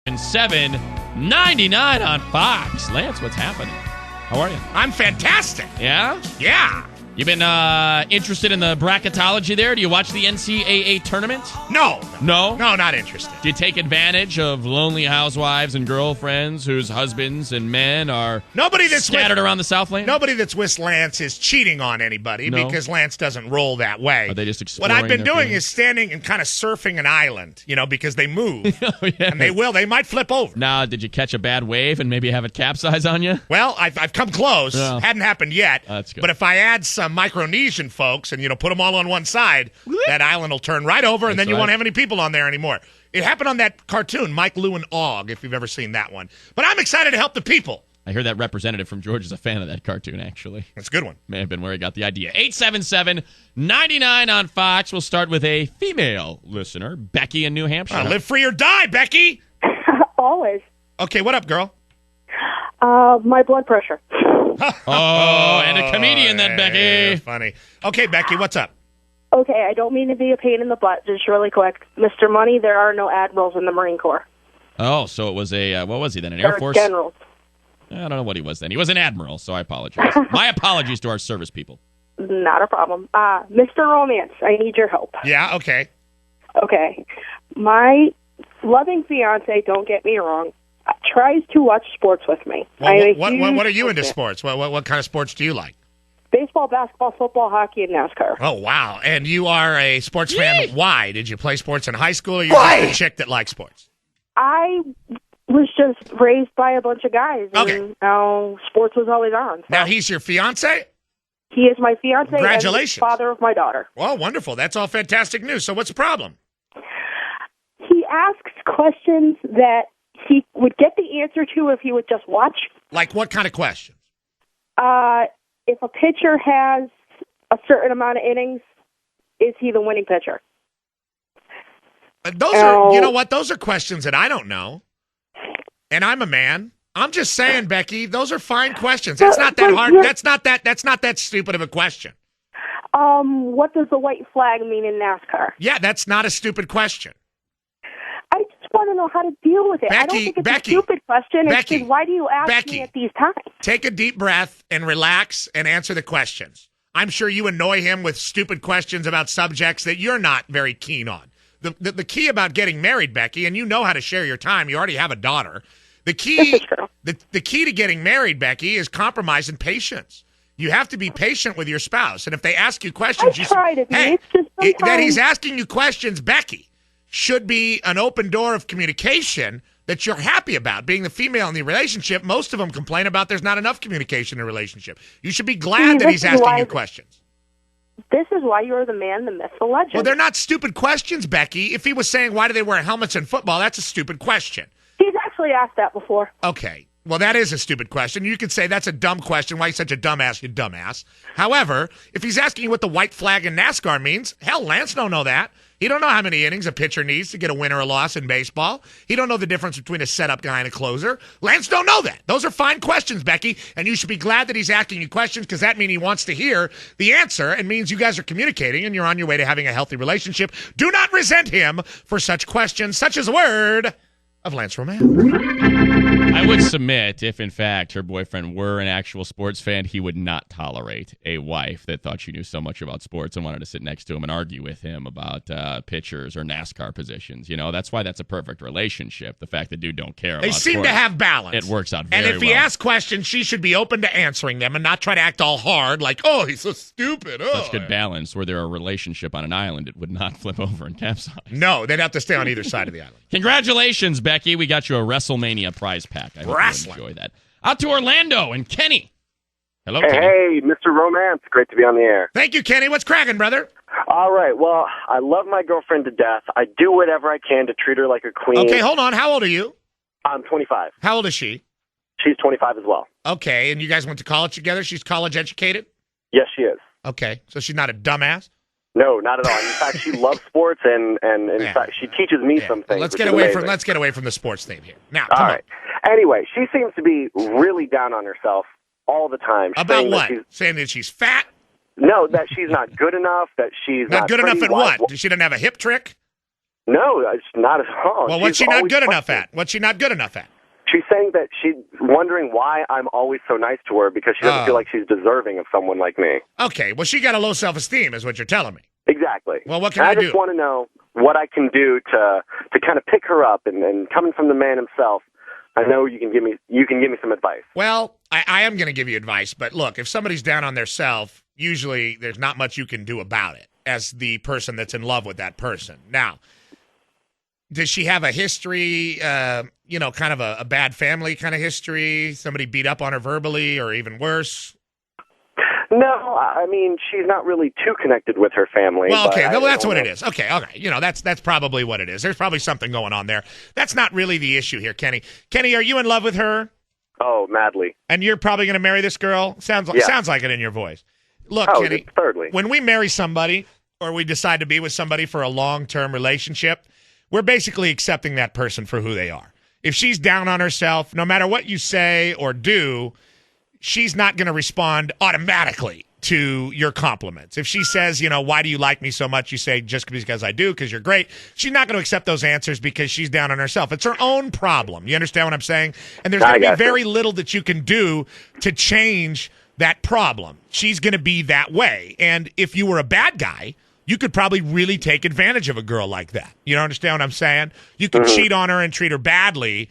And $7.99 on Fox. Lance, what's happening? How are you? I'm fantastic. Yeah? Yeah. You been interested in the bracketology there? Do you watch the NCAA tournament? No. No? No, not interested. Do you take advantage of lonely housewives and girlfriends whose husbands and men are scattered around the Southland? Nobody that's with Lance is cheating on anybody because Lance doesn't roll that way. Are they just exploring? What I've been doing is standing and kind of surfing an island, because they move. Oh, yeah. And they might flip over. Now, did you catch a bad wave and maybe have it capsize on you? Well, I've come close. Yeah. Hadn't happened yet. That's good. But if I add some Micronesian folks and, put them all on one side, that island will turn right over, and then you won't have any people on there anymore. It happened on that cartoon, Mike, Lou, and Og, if you've ever seen that one. But I'm excited to help the people. I hear that representative from Georgia is a fan of that cartoon, actually. That's a good one. May have been where he got the idea. 877-99 on Fox. We'll start with a female listener, Becky in New Hampshire. Live free or die, Becky. Always. Okay, what up, girl? My blood pressure. Oh, and a comedian, that Becky. Yeah, funny. Okay, Becky, what's up? Okay, I don't mean to be a pain in the butt, just really quick. Mr. Money, there are no admirals in the Marine Corps. Oh, so it was what was he then, an Air Force? Generals. I don't know what he was then. He was an admiral, so I apologize. My apologies to our service people. Not a problem. Mr. Romance, I need your help. Yeah, okay. Okay. My loving fiance, don't get me wrong, tries to watch sports with me. Well, what are you into sports? What kind of sports do you like? Baseball, basketball, football, hockey, and NASCAR. Oh, wow. And you are a sports fan. Why? Did you play sports in high school, or you just a chick that likes sports? I was just raised by a bunch of guys, and sports was always on. So. Now, he's your fiance? He is my fiance. Congratulations. And father of my daughter. Well, wonderful. That's all fantastic news. So what's the problem? He asks questions that he would get the answer to if he would just watch. Like what kind of questions? If a pitcher has a certain amount of innings, is he the winning pitcher? Those are, you know what? Those are questions that I don't know. And I'm a man. I'm just saying, Becky, those are fine questions. That's not that hard. That's not that stupid of a question. What does the white flag mean in NASCAR? Yeah, that's not a stupid question. I just want to know how to deal with it. I don't think it's a stupid question. It's just, why do you ask me at these times? Take a deep breath and relax and answer the questions. I'm sure you annoy him with stupid questions about subjects that you're not very keen on. The key about getting married, Becky, and you know how to share your time. You already have a daughter. The key to getting married, Becky, is compromise and patience. You have to be patient with your spouse. And if they ask you questions, that he's asking you questions, Becky, should be an open door of communication that you're happy about. Being the female in the relationship, most of them complain about there's not enough communication in a relationship. You should be glad that he's asking you questions. This is why you're the man, the myth, the legend. Well, they're not stupid questions, Becky. If he was saying, why do they wear helmets in football, that's a stupid question. He's actually asked that before. Okay. Well, that is a stupid question. You could say that's a dumb question. Why are you such a dumbass, you dumbass? However, if he's asking you what the white flag in NASCAR means, hell, Lance don't know that. He don't know how many innings a pitcher needs to get a win or a loss in baseball. He don't know the difference between a setup guy and a closer. Lance don't know that. Those are fine questions, Becky, and you should be glad that he's asking you questions because that means he wants to hear the answer and means you guys are communicating and you're on your way to having a healthy relationship. Do not resent him for such questions, such as a word of Lance Romance. I would submit if, in fact, her boyfriend were an actual sports fan, he would not tolerate a wife that thought she knew so much about sports and wanted to sit next to him and argue with him about pitchers or NASCAR positions. You know, that's why that's a perfect relationship. The fact that dude don't care about sports. They seem to have balance. It works out very well. And if he asks questions, she should be open to answering them and not try to act all hard like, oh, he's so stupid. Oh. Such good balance. Were there a relationship on an island, it would not flip over and capsize. No, they'd have to stay on either side of the island. Congratulations, Becky. We got you a WrestleMania prize pack. I hope you enjoy that. Out to Orlando and Kenny. Hello, Kenny. Hey, Mr. Romance. Great to be on the air. Thank you, Kenny. What's cracking, brother? All right. Well, I love my girlfriend to death. I do whatever I can to treat her like a queen. Okay, hold on. How old are you? I'm 25. How old is she? She's 25 as well. Okay, and you guys went to college together? She's college educated? Yes, she is. Okay, so she's not a dumbass? No, not at all. In fact, she loves sports, and in fact, she teaches me some things. Let's get away from the sports theme here. Now, all right. Anyway, she seems to be really down on herself all the time. About what? Saying that she's fat? No, that she's not good enough. That she's not good enough at what? She doesn't have a hip trick? No, it's not at all. Well, what's She's she not always good enough questioning. at? What's she not good enough at? She's saying that she's wondering why I'm always so nice to her because she doesn't feel like she's deserving of someone like me. Okay, well, she got a low self-esteem is what you're telling me. Exactly. Well, what can and I I do? just want to know what I can do to kind of pick her up, and coming from the man himself, I know you can give me some advice. Well, I am going to give you advice, but look, if somebody's down on their self, usually there's not much you can do about it as the person that's in love with that person. Now, does she have a history, kind of a bad family kind of history? Somebody beat up on her verbally or even worse? No, I mean, she's not really too connected with her family. Well, okay, well, that's what it is. Okay, that's probably what it is. There's probably something going on there. That's not really the issue here, Kenny. Kenny, are you in love with her? Oh, madly. And you're probably going to marry this girl? Sounds like it in your voice. Look, Kenny, thirdly, when we marry somebody or we decide to be with somebody for a long-term relationship, we're basically accepting that person for who they are. If she's down on herself, no matter what you say or do, she's not going to respond automatically to your compliments. If she says, why do you like me so much? You say, just because I do, because you're great. She's not going to accept those answers because she's down on herself. It's her own problem. You understand what I'm saying? And there's going to be very little that you can do to change that problem. She's going to be that way. And if you were a bad guy, you could probably really take advantage of a girl like that. You understand what I'm saying? You could cheat on her and treat her badly